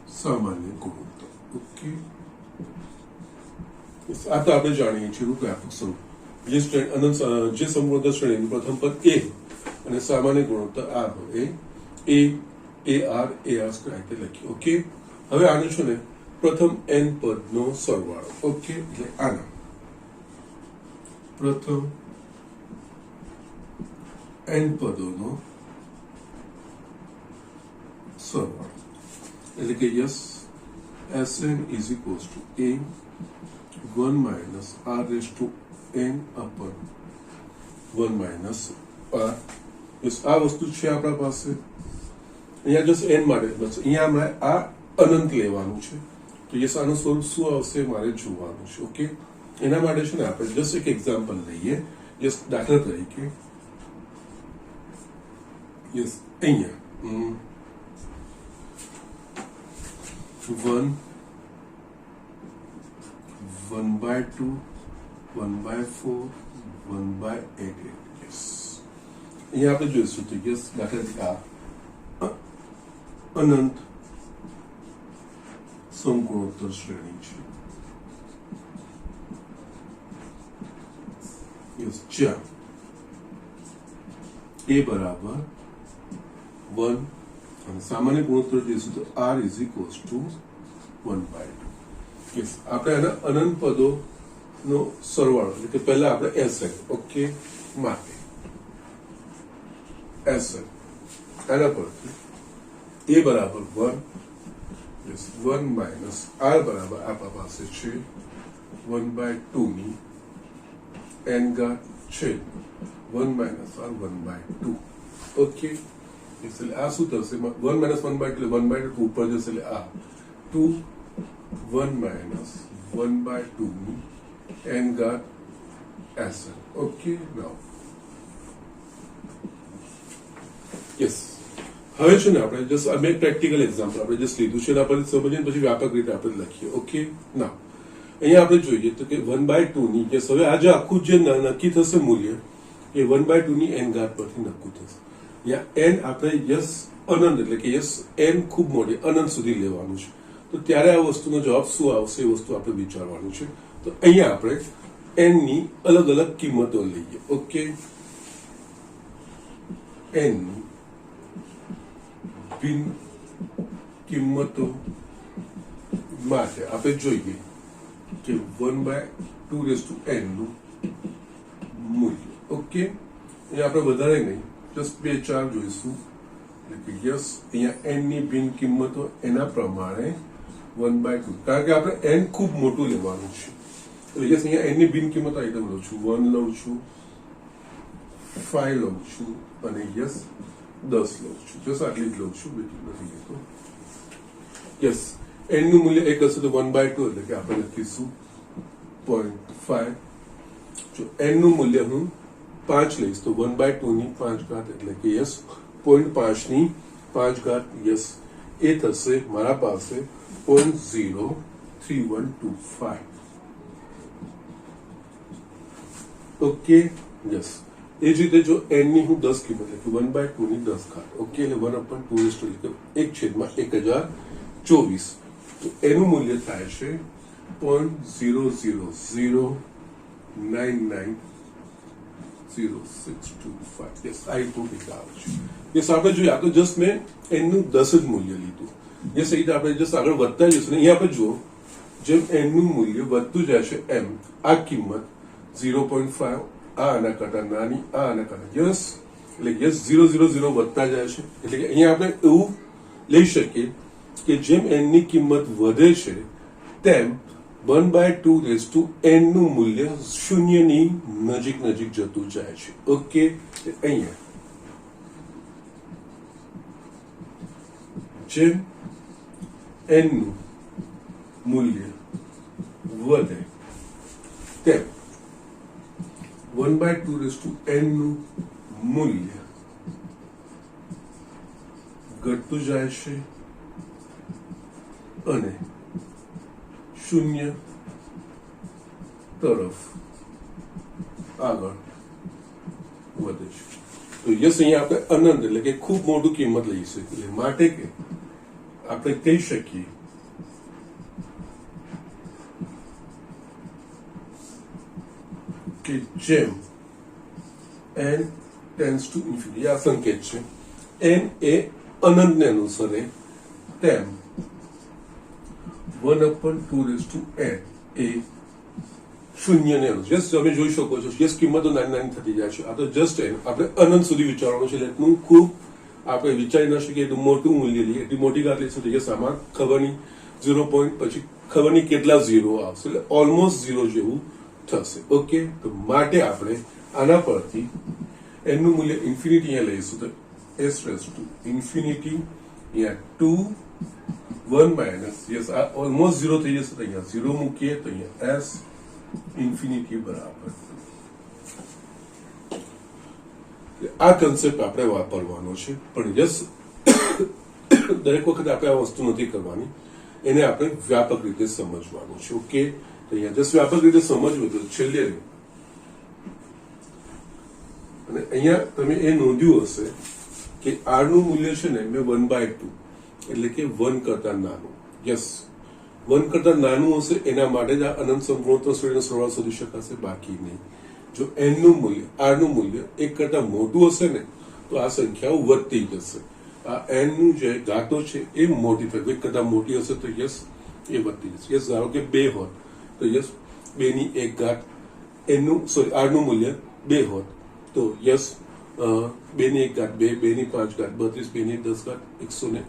સામાન્ય ગુણોત્તર ઓકે આ તો આપણે જાણીએ છીએ વ્યાપક સ્વરૂપ જે સમગુણોત્તર શ્રેણીનું પ્રથમ પદ a અને સામાન્ય ગુણોત્તર r હોય એ ar સ્ક્વેર લખીએ ઓકે હવે આનું છે ને પ્રથમ n પદનો સરવાળો ઓકે એટલે આના પ્રથમ n પદોનો સરવાળો એટલે કે yes Sn is equals to a 1 minus r raised to n upon 1 minus r yes આ વસ્તુ છે આપણા પાસે અહીંયા જસ્ટ એન માટે બસ અહીંયા મારે આ અનંત લેવાનું છે, તો યસ આનું સ્વરૂપ શું આવશે મારે જોવાનું છે. ઓકે, એના માટે છે ને આપણે જસ્ટ એક એક્ઝામ્પલ લઈએ. યસ, દાખલા તરીકે યસ અહીંયા 1/2 1/4 1/8. યસ, અહીંયા આપણે જોઈશું તો યસ દાખલા તરીકે આ અનંત સમગુણોત્તર શ્રેણી છે. યસ, જ્યાં a બરાબર 1 અને સામાન્ય ગુણોત્તર જોઈશું તો r is equals to 1/2. Yes, આપણે આના અનંત પદો નો સરવાળો એટલે કે પહેલા આપણે SN. ઓકે, માટે SN આના પરથી a બરાબર 1, યસ 1 માઇનસ r બરાબર આપણા પાસે છે 1/2 ની n ઘાત છે 1 માઇનસ r 1/2. ઓકે, એટલે આ શું થશે 1 માઇનસ 1/2 એટલે 1/2 ઉપર જશે એટલે આ 2 1 માઇનસ 1/2 ની n ઘાત SN. ઓકે, નાઉ યસ, હવે છે ને આપણે જસ્ટ આ મેં પ્રેક્ટિકલ એક્ઝામ્પલ આપણે જસ્ટ લીધું છે, આપણે સમજીને પછી વ્યાપક રીતે આપણે લખીએ. ઓકે, નાઉ અહીંયા આપણે જોઈએ તો કે 1/2 ની યસ, હવે આ જે આખું જે નક્કી થશે મૂલ્ય એ 1/2 ની n ઘાત પરથી નક્કી થશે. યા n આપણે યસ અનંત એટલે કે યસ n ખૂબ મોટી અનંત સુધી લેવાનું છે, તો ત્યારે આ વસ્તુનો જવાબ શું આવશે એ વસ્તુ આપણે વિચારવાનું છે. તો અહીંયા આપણે n ની અલગ અલગ કિંમતો લઈએ. ઓકે, n ની ભિન્ન કિંમતો માટે આપણે જોઈએ કે 1/2n નું મૂલ્ય. ઓકે, અહીંયા આપણે વધારે નહીં, જસ્ટ 2-4 જોઈશું એટલે કે યસ અહીંયા n ની ભિન્ન કિંમતો એના પ્રમાણે 1/2, કારણ કે આપણે n ખૂબ મોટું લેવાનું છે એટલે યસ અહીંયા n ની ભિન્ન કિંમત આઈટમ લઉં છું, 1 લઉં છું, 5 લઉં છું અને યસ 10 લઉં છું. જસ્ટ આટલી જ લઉં છું, બીજું નથી લેતો. યસ, n નું મૂલ્ય 1 હશે તો 1/2 એટલે કે આપણે લખીશું 0.5. જો n નું મૂલ્ય હું 5 લઈશ તો 1/2 ની 5 ઘાત એટલે કે યસ 0.5 ની 5 ઘાત યસ એ થશે મારા પાસે 0.03125. ઓકે, યસ, એ જ રીતે જો n ની હું 10 કિંમત લખું 1/2 ની 10 ઘાત. ઓકે, એટલે 1/2 એટલે 1/1024, તો એનું મૂલ્ય થાય છે 0.000990625. યસ, આ એટલું કેટલા આવે છે. યસ, આપણે જોઈએ આ તો જસ્ટ મેં n નું 10 જ મૂલ્ય લીધું. યસ, એ રીતે આપણે જસ્ટ આગળ વધતા જઈશું ને અહીંયા આપણે જુઓ જેમ n નું મૂલ્ય વધતું જાય છે એમ આ કિંમત 0.5 આ આના કરતા નાની, આ આના કરતા યસ એટલે યસ 000 વધતા જાય છે. એટલે કે અહીંયા આપણે એવું લઈ શકીએ કે જેમ n ની કિંમત વધે છે તેમ 1/2n નું મૂલ્ય શૂન્યની નજીક નજીક જતું જાય છે. ઓકે, અહીંયા જેમ n નું મૂલ્ય વધે તેમ 1/2n નું મૂલ્ય ઘટતું જાય છે અને શૂન્ય તરફ આગળ વધે છે. તો યસ, અહીંયા આપણે અનંત એટલે કે ખૂબ મોટું કિંમત લઈ શકીએ, માટે કે આપણે કહી શકીએ કે જેમ n ટેન્ડ્સ ટુ ઇન્ફિનિટી, આ સંકેત છે, n એ અનંતને અનુસરે તેમ 1/2n એ શૂન્યને અનુસરે. યસ, તમે જોઈ શકો છો યસ કિંમતો નાની નાની થતી જાય છે. આ તો જસ્ટ આપણે અનંત સુધી વિચારવાનું છે એટલે એટલું ખૂબ આપણે વિચારી ન શકીએ એટલું મોટું મૂલ્ય લઈએ, એટલી મોટી ઘાત લઈશું તો યસ આમાં ખબર નહીં 0 પોઈન્ટ પછી ખબર નહીં કેટલા 0 આવશે એટલે ઓલમોસ્ટ 0 જેવું થશે. ઓકે, તો માટે આપણે આના પરથી n નું મૂલ્ય ઇન્ફિનિટી અહીંયા લઈશું તો s રેઝ ટુ ઇન્ફિનિટી અહીંયા 2 1 માઇનસ યસ આ ઓલમોસ્ટ 0 થઈ જશે તો અહીંયા 0 મૂકીએ તો અહીંયા s ઇન્ફિનિટી બરાબર આ કન્સેપ્ટ આપણે વાપરવાનો છે પણ યસ દરેક વખતે આપણે આ વસ્તુ નથી કરવાની એને આપણે વ્યાપક રીતે સમજવાનું છે ઓકે તો અહીંયા જસ્ટ વ્યાપક રીતે સમજવું તો છેલ્લે અને અહીંયા તમે એ નોંધ્યું હશે કે r નું મૂલ્ય છે ને મેં 1/2 એટલે કે 1 કરતા નાનું યસ 1 કરતા નાનું હશે એના માટે જ આ અનંત સમગુણોત્તર શ્રેણીનો સરવાળો શોધી શકાશે બાકી નહીં જો n નું મૂલ્ય r નું મૂલ્ય 1 કરતા મોટું હશે ને તો આ સંખ્યાઓ વધતી જશે આ n નું જે ઘાતો છે એ મોટી થશે 1 કરતા મોટી હશે તો યસ એ વધતી જશે યસ ધારો કે 2 હોત તો યસ 2 ની 1 ઘાત n નું સોરી r નું મૂલ્ય 2 હોત તો યસ 2 ની 1 ઘાત 2 2 ની 5 ઘાત 32 2 ની 10 ઘાત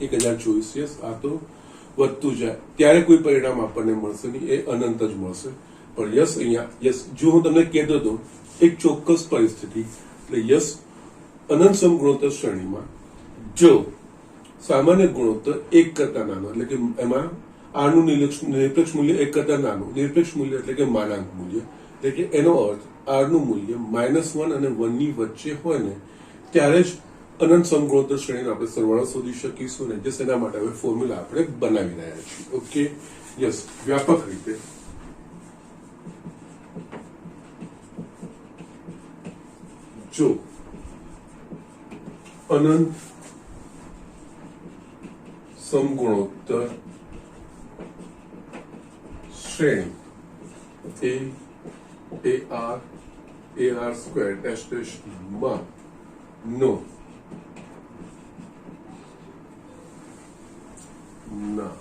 1024 યસ આ તો વધતું જાય ત્યારે કોઈ પરિણામ આપણને મળશે નહીં એ અનંત જ મળશે પણ યસ અહીંયા યસ જો હું તમને કહેતો હતો એક ચોક્કસ પરિસ્થિતિ એટલે યસ અનંત સમગુણોત્તર શ્રેણીમાં જો સામાન્ય ગુણોત્તર 1 કરતા નાનો એટલે કે એમાં r નું નિરપેક્ષ મૂલ્ય 1 કરતા નાનું નિરપેક્ષ મૂલ્ય એટલે કે માનાંક મૂલ્ય એટલે કે એનો અર્થ r નું મૂલ્ય -1 અને 1 ની વચ્ચે હોય ને ત્યારે જ અનંત સમગુણોત્તર શ્રેણીનો આપણે સરવાળો શોધી શકીશું ને જે એના માટે હવે ફોર્મ્યુલા આપણે બનાવી રહ્યા છીએ ઓકે યસ વ્યાપક રીતે જો અનંત સમગુણોત્તર શ્રેણી ar સ્ક્વેર ડેશ ડેશ માં નો ના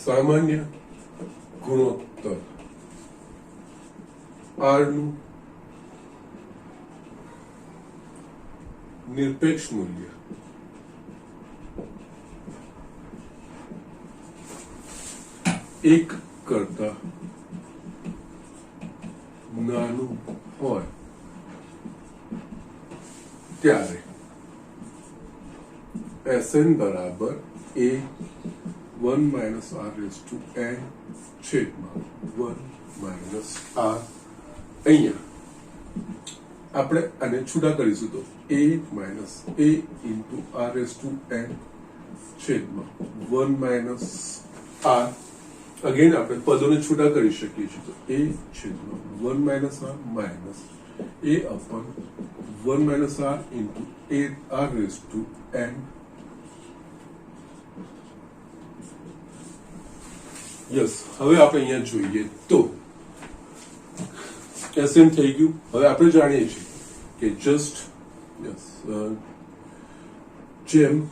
સામાન્ય ગુણોત્તર r નું નિરપેક્ષ મૂલ્ય એક કરતા નાનું હોય ત્યારે Sn બરાબર a 1 minus r raise to n છેદમાં 1 માઇનસ r અહીંયા આપણે આને છૂટા કરીશું તો a minus a into r raise to n છેદમાં 1 માઇનસ r અગેન આપણે પદોને છૂટા કરી શકીએ છીએ તો a છેદમાં 1 minus r minus a upon 1 minus r into a r raise to n yes હવે આપણે અહીંયા જોઈએ તો Sn થઈ ગયું હવે આપણે જાણીએ છીએ કે જસ્ટ યસ જેમ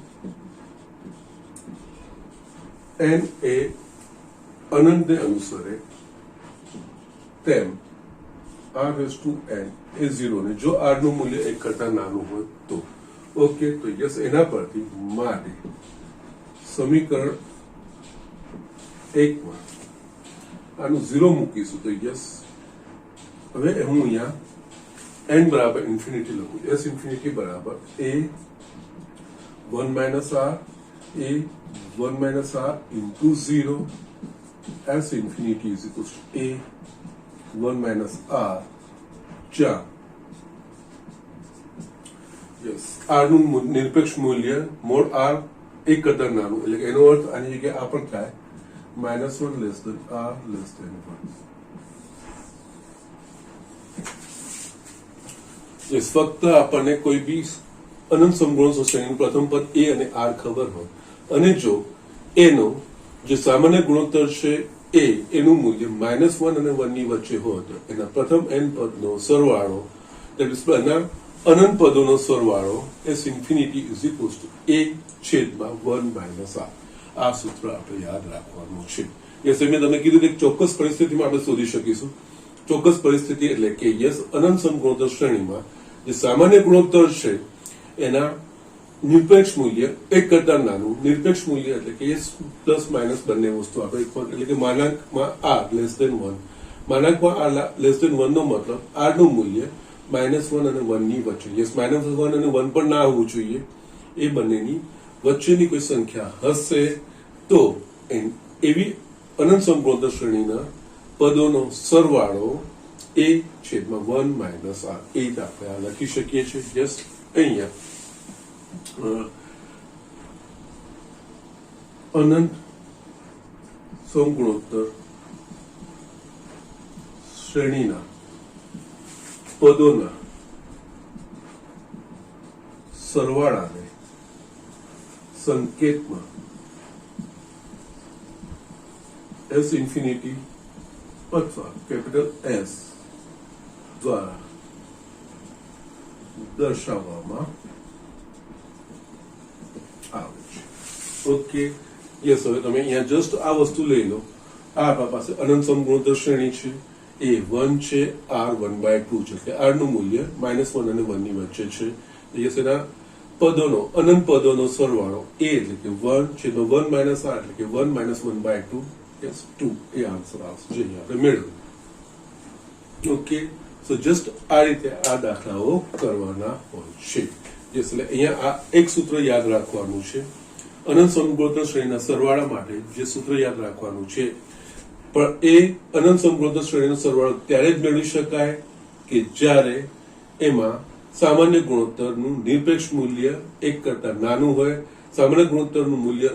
n એ અનંતને અનુસરે તેમ r રેઝ ટુ n એ 0 ને જો r નું મૂલ્ય 1 કરતા નાનું હોય તો ઓકે તો યસ એના પરથી માટે સમીકરણ 1 માં આનું 0 મૂકીશું તો યસ હવે હું અહીંયા n બરાબર ઇન્ફિનિટી લખું s ઇન્ફિનિટી બરાબર a 1 minus r a 1 minus r into 0 s infinity is equals to a 1 minus r જ્યાં યસ r નું નિરપેક્ષ મૂલ્ય મોડ r 1 કરતા નાનું એટલે કે એનો અર્થ આની જગ્યાએ આ પણ થાય -1 less than r less than 1 yes ફક્ત આપણને કોઈ બી અનંત સમગુણોત્તર શ્રેણીનું પ્રથમ પદ a અને r ખબર હોય અને જો એનો જે સામાન્ય ગુણોત્તર છે એનું મૂલ્ય -1 અને 1 ની વચ્ચે હોય તો એના પ્રથમ n પદનો સરવાળો that is એના અનંત પદોનો સરવાળો s infinity is equals to a છેદમાં 1 માઇનસ r આ સૂત્ર આપણે યાદ રાખવાનું છે યસ મેં તમને કીધું કે ચોક્કસ પરિસ્થિતિમાં આપણે શોધી શકીશું ચોક્કસ પરિસ્થિતિ એટલે કે યસ અનંત સમગુણોત્તર શ્રેણીમાં જે સામાન્ય ગુણોત્તર છે એના નિરપેક્ષ મૂલ્ય 1 કરતા નાનું નિરપેક્ષ મૂલ્ય એટલે કે પ્લસ માઇનસ બંને વસ્તુ આપણે એટલે કે માનાંકમાં r લેસ ધેન 1 માનાંકમાં r લેસ ધેન 1 નો મતલબ r નું મૂલ્ય -1 અને 1 ની વચ્ચે, યસ -1 અને 1 પણ ના હોવું જોઈએ, એ બંનેની વચ્ચેની કોઈ સંખ્યા હશે તો એવી અનંત સમગુણોત્તર શ્રેણીના પદોનો સરવાળો a છેદમાં 1 માઇનસ r, એ જ આપણે આ લખી શકીએ છીએ. યસ, અહીંયા અનંત સમગુણોત્તર શ્રેણીના પદોના સરવાળાને સંકેતમાં S ઇન્ફિનિટી અથવા કેપિટલ S દ્વારા દર્શાવવામાં આવે છે. Okay, yes. હવે તમે અહીંયા જસ્ટ આ વસ્તુ લઈ લો. આ આપણા પાસે અનંત સમગુણોત્તર શ્રેણી છે, એ 1 છે, r 1/2 છે, એટલે r નું મૂલ્ય -1 અને 1 ની વચ્ચે છે. યસ, એના પદોનો અનંત પદોનો સરવાળો a એટલે કે 1 છેદમાં 1 માઇનસ r એટલે કે 1 - 1/2, યસ 2, એ આન્સર આવશે જે આપણે મેળવ્યું. ઓકે, સો જસ્ટ આ રીતે આ દાખલાઓ કરવાના હોય છે. યસ, એટલે અહીંયા આ એક સૂત્ર યાદ રાખવાનું છે. અનંત સમગુણોત્તર શ્રેણીના સરવાળા માટે જે સૂત્ર યાદ રાખવાનું છે, પણ એ અનંત સમગુણોત્તર શ્રેણીનો સરવાળો ત્યારે જ મેળવી શકાય કે જ્યારે એમાં સામાન્ય ગુણોત્તરનું નિરપેક્ષ મૂલ્ય 1 કરતા નાનું હોય. સામાન્ય ગુણોત્તરનું મૂલ્ય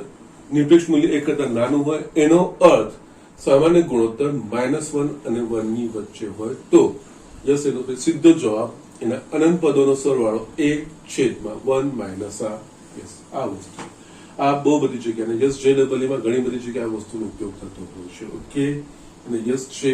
નિરપેક્ષ મૂલ્ય 1 કરતા નાનું હોય, એનો અર્થ સામાન્ય ગુણોત્તર -1 અને 1 ની વચ્ચે હોય તો યસ, એનો સીધો જવાબ એના અનંત પદોનો સરવાળો a છેદમાં 1 માઇનસ r. યસ, આ વસ્તુ આ બહુ બધી જગ્યાએ, યસ JEE માં ઘણી બધી જગ્યાએ આ વસ્તુનો ઉપયોગ થતો હોય છે. ઓકે, અને યસ છે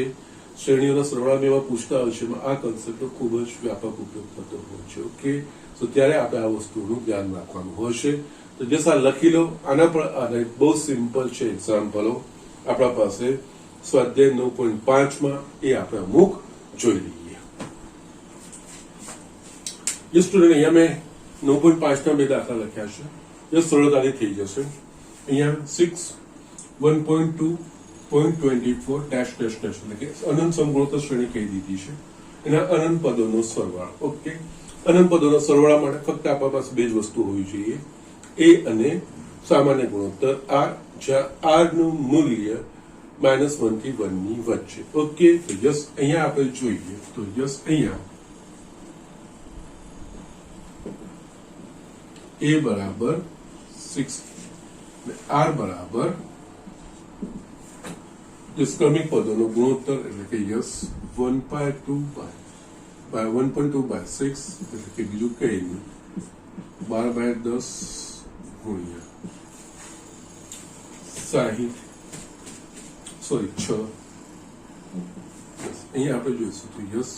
શ્રેણીઓના સરવાળા એમાં પૂછતા હોય છે, એમાં આ કન્સેપ્ટનો ખૂબ જ વ્યાપક ઉપયોગ થતો હોય છે. ઓકે, તો ત્યારે આપણે આ વસ્તુનું ધ્યાન રાખવાનું હોય. તો જસ આ લખી લો. આના પર આધારિત બહુ સિમ્પલ છે એક્ઝામ્પલો આપણા પાસે સ્વાધ્યાય 9.5 માં, એ આપણે અમુક જોઈ લઈએ. યસ સ્ટુડન્ટ, અહીંયા મેં 9.5 ના બે દાખલા લખ્યા છે. યસ, સરળતાથી થઈ જશે. અહીંયા 6 1.2.24 ડેશ ડેશ ડેશ એટલે કે અનંત સમગુણોત્તર શ્રેણી કહી દીધી છે, એના અનંત પદોનો સરવાળો. ઓકે, અનંત પદોના સરવાળા માટે ફક્ત આપણા પાસે બે જ વસ્તુ હોવી જોઈએ, a અને સામાન્ય ગુણોત્તર r, જ્યાં r નું મૂલ્ય -1 થી 1 ની વચ્ચે. ઓકે, તો યસ અહીંયા આપણે જોઈએ તો યસ અહીંયા a બરાબર 6 r બરાબર ક્રમિક પદોનો ગુણોત્તર એટલે કે યસ 1/2/6 એટલે કે બીજું કઈ નહીં 12/10 ગુણ્યા 60, સોરી 6. અહીંયા આપણે જોઈશું તો યસ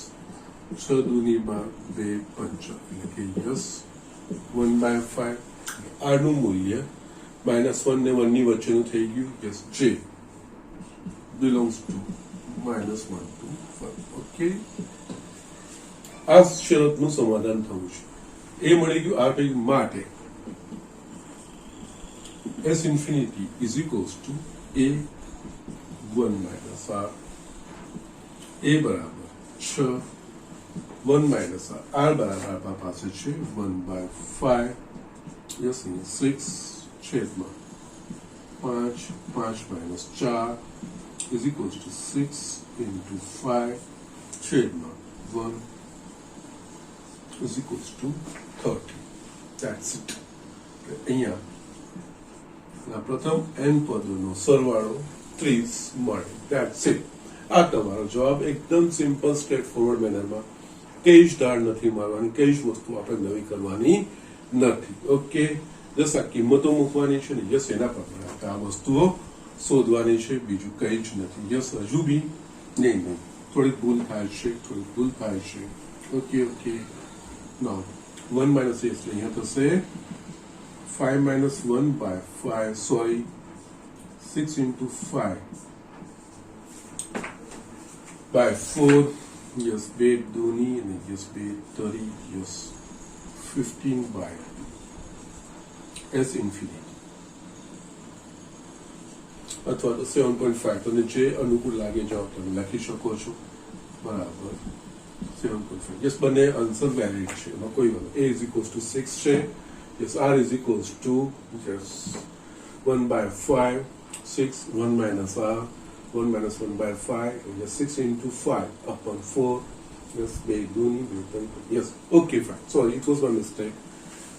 6 દૂની 12 2 5 એટલે કે યસ 1/5. r નું મૂલ્ય -1 ને 1 ની વચ્ચેનું થઈ ગયું. Yes, j belongs to -1 to 1. Okay, આ શરતનું સમાધાન થવું છે. એ મળી ગયું. આ કંઈ માટે S infinity is equals to a 1 minus r, a બરાબર 6 1 minus r બરાબર આપણા પાસે છે 1/5. યસ, 6 છેદમાં 5 minus 4 is equals to 6 into 5 છેદમાં 1 is equals to 30. That's it. અહીંયા પ્રથમ n પદોનો સરવાળો 30 મળે. That's it. આ તમારો જવાબ. એકદમ સિમ્પલ સ્ટ્રેટ ફોરવર્ડ મેનરમાં, કઈ જ દાળ નથી મારવાની, કઈ જ વસ્તુ આપણે નવી કરવાની નથી. ઓકે, જસ આ કિંમતો મૂકવાની છે ને, યસ એના પર આ વસ્તુઓ શોધવાની છે, બીજું કઈ જ નથી. યસ, હજુ બી નહીં, થોડીક ભૂલ થાય છે. ઓકે, નાઉ 1 minus a એટલે અહીંયા થશે 5 minus 1/5, sorry 6 into 5 by 4. Yes, 2 दूनी and yes 2 30. Yes, 15 by S infinity અથવા તો 7.5. તમને જે અનુકૂળ લાગે જાઓ તમે લખી શકો છો. બરાબર 7.5 યસ બંને આન્સર વેલિડ છે એમાં કોઈ વાંધો a ઇઝ ઇક્વલ્સ ટુ 6 છે yes r is equals to yes 1/5 6 1 minus r 1 minus 1/5 yes 6 into 5 upon 4 yes 2 દૂની 2 yes okay fine sorry it was my mistake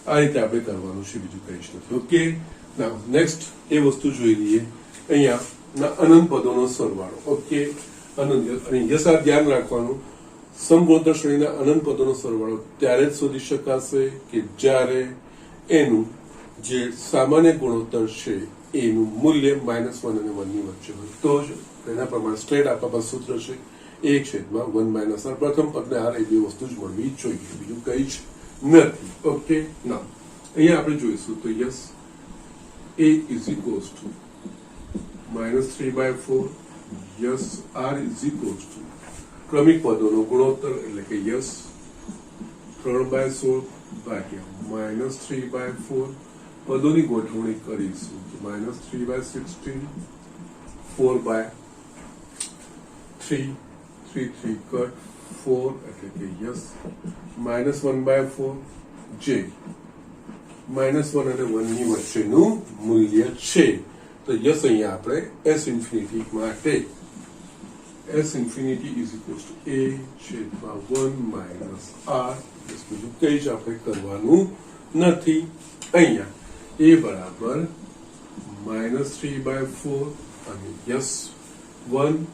આ રીતે આપણે કરવાનું છે બીજું કંઈ જ નથી ઓકે નાઉ નેક્સ્ટ એ વસ્તુ જોઈ લઈએ અહીંયા અનંત પદોનો સરવાળો ઓકે અનંત અને યસ આ ધ્યાન રાખવાનું સમગુણોત્તર શ્રેણીના અનંત પદોનો સરવાળો ત્યારે જ શોધી શકાશે કે જ્યારે એનું જે સામાન્ય ગુણોત્તર છે એનું મૂલ્ય -1 અને 1 ની વચ્ચે હોય તો જ એના પ્રમાણે સ્ટ્રેટ આપણા પાસે સૂત્ર છે 1/1 - r પ્રથમ પદને r એ બે વસ્તુ જ મળવી જોઈએ બીજું કંઈ જ નથી ઓકે ના અહીંયા આપણે જોઈશું તો yes a is equals to -3/4 yes r is equals to ક્રમિક પદોનો ગુણોત્તર એટલે કે યસ 3/16 ભાગ્યા -3/4 પદોની ગોઠવણી કરીશું -3/16 4/3 3 કટ 4 એટલે કે યસ -1/4 જે -1 અને 1 ની વચ્ચેનું મૂલ્ય છે તો યસ અહીંયા આપણે s ઇન્ફિનિટી માટે s infinity is equals to a છેદમાં 1 minus r બીજું કંઈ જ આપણે કરવાનું નથી અહીંયા a બરાબર -3/4 અને yes 1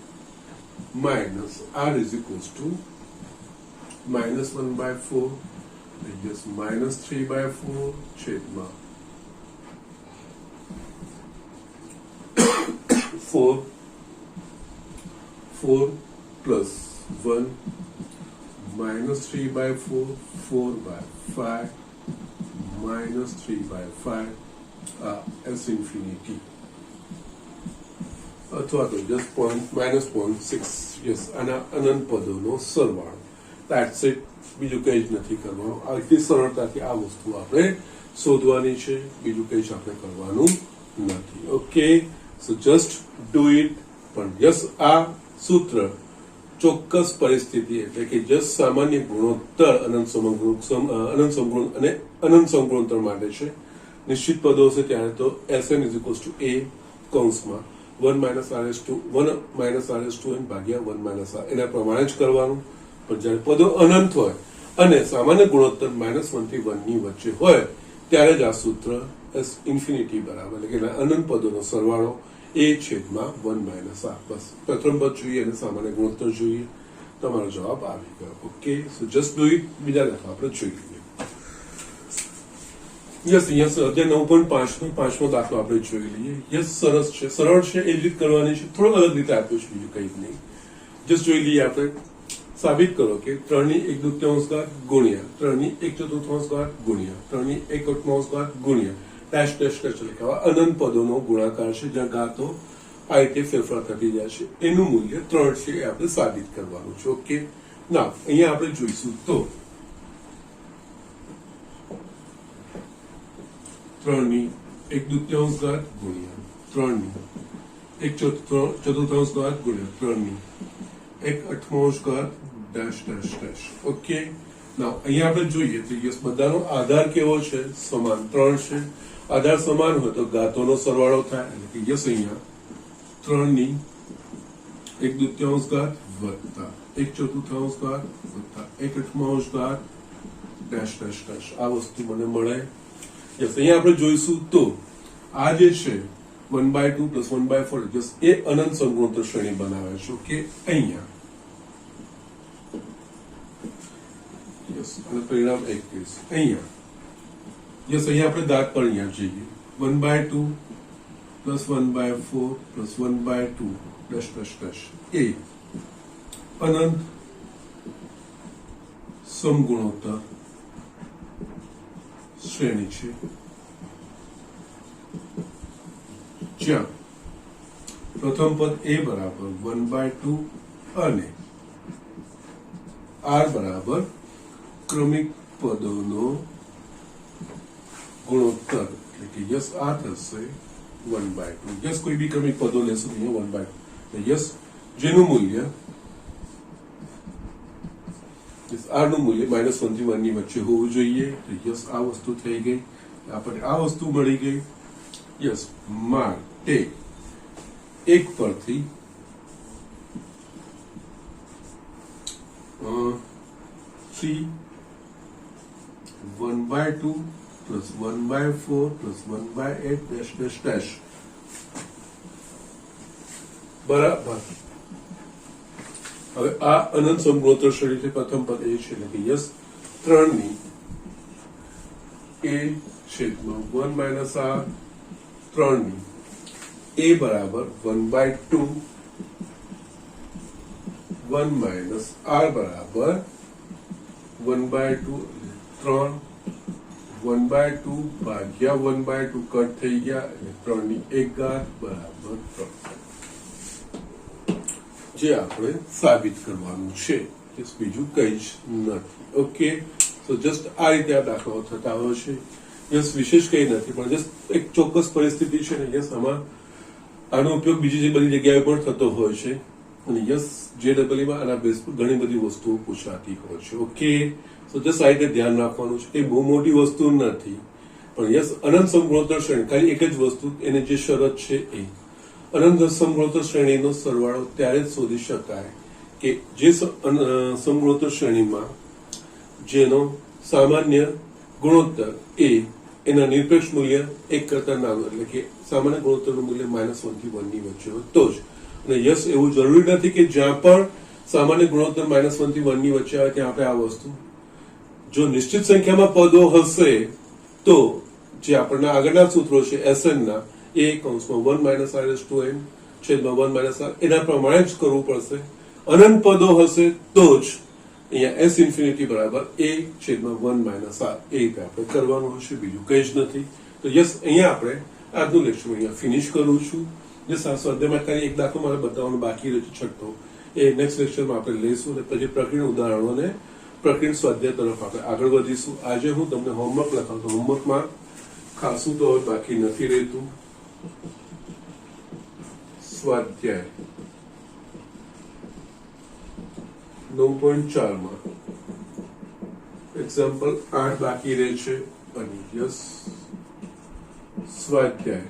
minus r is equals to -1/4 yes -3/4 છેદમાં 4 plus 1 -3/4 4/5 -3/5 s infinity અથવા તો just -0.6 યસ આના અનંત પદોનો સરવાળો ધેટ્સ ઇટ બીજું કંઈ જ નથી કરવાનું આટલી સરળતાથી આ વસ્તુ આપણે શોધવાની છે બીજું કંઈ જ આપણે કરવાનું નથી okay so just do it પણ યસ આ સૂત્ર ચોક્કસ પરિસ્થિતિ એટલે કે જસ્ટ સામાન્ય ગુણોત્તર અનંત સમગુણ અને અનંત સમગુણોત્તર માટે છે નિશ્ચિત પદો હશે ત્યારે તો Sn is equals to a કૌંસમાં 1 minus r/n ભાગ્યા 1 minus r એના પ્રમાણે જ કરવાનું પણ જ્યારે પદો અનંત હોય અને સામાન્ય ગુણોત્તર -1 થી 1 ની વચ્ચે હોય ત્યારે જ આ સૂત્ર s ઇન્ફિનિટી બરાબર એટલે કે અનંત પદોનો સરવાળો a છેદમાં 1 minus r બસ પ્રથમ પદ જોઈએ અને સામાન્ય ગુણોત્તર જોઈએ તમારો જવાબ આવી ગયો okay so just do it બીજા દાખલા આપણે જોઈ લઈએ યસ અહીંયા અધ્યાય 9.5 નો પાંચમો દાખલો આપણે જોઈ લઈએ યસ સરસ છે સરળ છે એ રીત કરવાની છે થોડો અલગ રીતે આપ્યો છે બીજું કંઈ નહીં જસ્ટ જોઈ લઈએ આપણે સાબિત કરો કે 3/1/2 ગુણ્યા 3/1/4 ગુણ્યા 3/1/8 ગુણ્યા ડેશ ડેશ ડેશ લખાવા અનંત પદોનો ગુણાકાર છે જ્યાં ઘાતો આ રીતે ફેરફાર થતી જાય છે એનું મૂલ્ય 3 છે એ આપણે સાબિત કરવાનું છે ઓકે ના અહીંયા આપણે જોઈશું તો 3/1/2 ગુણ્યા 3/1/4 ગુણ્યા 3/1/8 ડેશ ડેશ ડેશ ઓકે ના અહીંયા આપણે જોઈએ તો યસ બધાનો આધાર કેવો છે સમાન 3 છે આધાર સમાન હોય તો ઘાતોનો સરવાળો થાય એટલે કે યસ અહીંયા 3/1/2 વત્તા 1/4 વત્તા 1/8 ડેશ ડેશ ડેશ આ વસ્તુ મને મળે યસ અહીંયા આપણે જોઈશું તો આ જે છે 1/2 plus 1/4 યસ એ અનંત સમગુણોત્તર શ્રેણી બનાવે છે ઓકે અહીંયા યસ અને પરિણામ 21 અહીંયા યસ અહીંયા આપણે દાંત પર અહીંયા જઈએ 1/2 plus 1/4 plus 1/2 dash dash dash એ અનંત સમગુણોત્તર શ્રેણી છે જ્યાં પ્રથમ પદ a બરાબર 1/2 અને r બરાબર ક્રમિક પદોનો ગુણોત્તર એટલે કે યસ આ થશે 1/2 યસ કોઈ બી ક્રમિક પદો લેશો અહીંયા 1/2 યસ જેનું મૂલ્ય આર નું મૂલ્ય -1 થી 1 ની વચ્ચે હોવું જોઈએ. તો યસ આ વસ્તુ થઈ ગઈ. આપણે આ વસ્તુ મળી ગઈ. યસ માટે 1 પરથી 3 1/2 plus 1/4 plus 1/8 dash dash dash બરાબર. હવે આ અનંત સમગુણોત્તર શ્રેણી છે. પ્રથમ પદ એ છે એટલે કે યસ 3 ની a છેદમાં 1 માઇનસ r 3 ની a બરાબર 1/2 1 માઇનસ r બરાબર 1/2 3 1/2 ભાગ્યા 1/2 કટ થઈ ગયા એટલે 3 ની 1 ઘાત બરાબર 3 જે આપણે સાબિત કરવાનું છે. બીજું કઈ જ નથી. ઓકે, તો જસ્ટ આ રીતે આ દાખલાઓ થતા હોય છે. યસ વિશેષ કઈ નથી, પણ જસ્ટ એક ચોક્કસ પરિસ્થિતિ છે ને યસ આમાં આનો ઉપયોગ બીજી બધી જગ્યાએ પણ થતો હોય છે. અને યસ JEE-માં આના બેઝ પર ઘણી બધી વસ્તુઓ પૂછાતી હોય છે. ઓકે, તો જસ્ટ આ રીતે ધ્યાન રાખવાનું છે. એ બહુ મોટી વસ્તુ નથી, પણ યસ અનંત સમગુણોત્તર શ્રેણી ખાલી એક જ વસ્તુ, એને જે શરત છે એ અનંત સમગુણોત્તર શ્રેણીનો સરવાળો ત્યારે જ શોધી શકાય કે જે સમગુણોત્તર શ્રેણીમાં જેનો સામાન્ય ગુણોત્તર એ એના નિરપેક્ષ મૂલ્ય 1 કરતા નાનું, એટલે કે સામાન્ય ગુણોત્તરનું મૂલ્ય -1 થી 1 ની વચ્ચે હોય તો જ. અને યસ એવું જરૂરી નથી કે જ્યાં પણ સામાન્ય ગુણોત્તર -1 થી 1 ની વચ્ચે આવે ત્યાં આપણે આ વસ્તુ, જો નિશ્ચિત સંખ્યામાં પદો હશે તો જે આપણના આગળના સૂત્રો છે SN ના એ કૌંસમાં 1 માઇનસ r/n છેદમાં 1 માઇનસ r એના પ્રમાણે જ કરવું પડશે. અનંત પદો હશે તો જ અહીંયા S ઇન્ફિનિટી બરાબર a છેદમાં 1 માઇનસ r એ રીતે આપણે કરવાનું હશે. બીજું કઈ જ નથી. તો યસ અહીંયા આપણે આજનું લેક્ચર અહીંયા ફિનિશ કરું છું. જે સ્વાધ્યાયમાં ખાલી એક દાખલો મારે બતાવવાનો બાકી રહ્યો છે છઠ્ઠો, એ નેક્સ્ટ લેક્ચરમાં આપણે લઈશું અને પછી પ્રકરણ ઉદાહરણો અને પ્રકરણ સ્વાધ્યાય તરફ આપણે આગળ વધીશું. આજે હું તમને હોમવર્ક લખાવતો, હોમવર્કમાં ખાસું તો હવે બાકી નથી રહેતું. સ્વાધ્યાય 9.4 માં એક્ઝામ્પલ 8 બાકી રહે છે. અને યસ સ્વાધ્યાય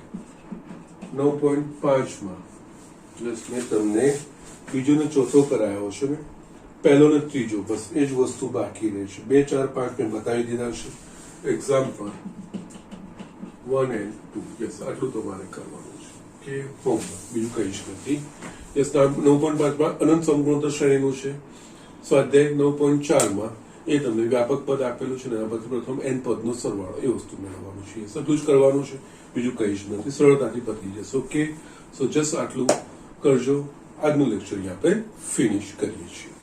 9.5 માં યસ મેં તમને બીજો ને ચોથો કરાયો છે, મેં પહેલો ને ત્રીજો, બસ એ જ વસ્તુ બાકી રહે છે. 2 4 5 મેં બતાવી દીધા છે. એક્ઝામ્પલ 1 and 2 યસ આટલું તમારે કરવાનું છે. કે હોમવર્ક, બીજું કઈ જ નથી. યસ 9.5 માં અનંત સમગુણોત્તર શ્રેણીનું છે. સ્વાધ્યાય 9.4 માં એ તમને વ્યાપક પદ આપેલું છે, એના પરથી પ્રથમ n પદનો સરવાળો એ વસ્તુ મેળવવાનું છે. એટલું જ કરવાનું છે, બીજું કઈ જ નથી. સરળતાથી પતી જશે. ઓકે, સો જસ્ટ આટલું કરજો. આજનું લેક્ચર આપણે ફિનિશ કરીએ છીએ.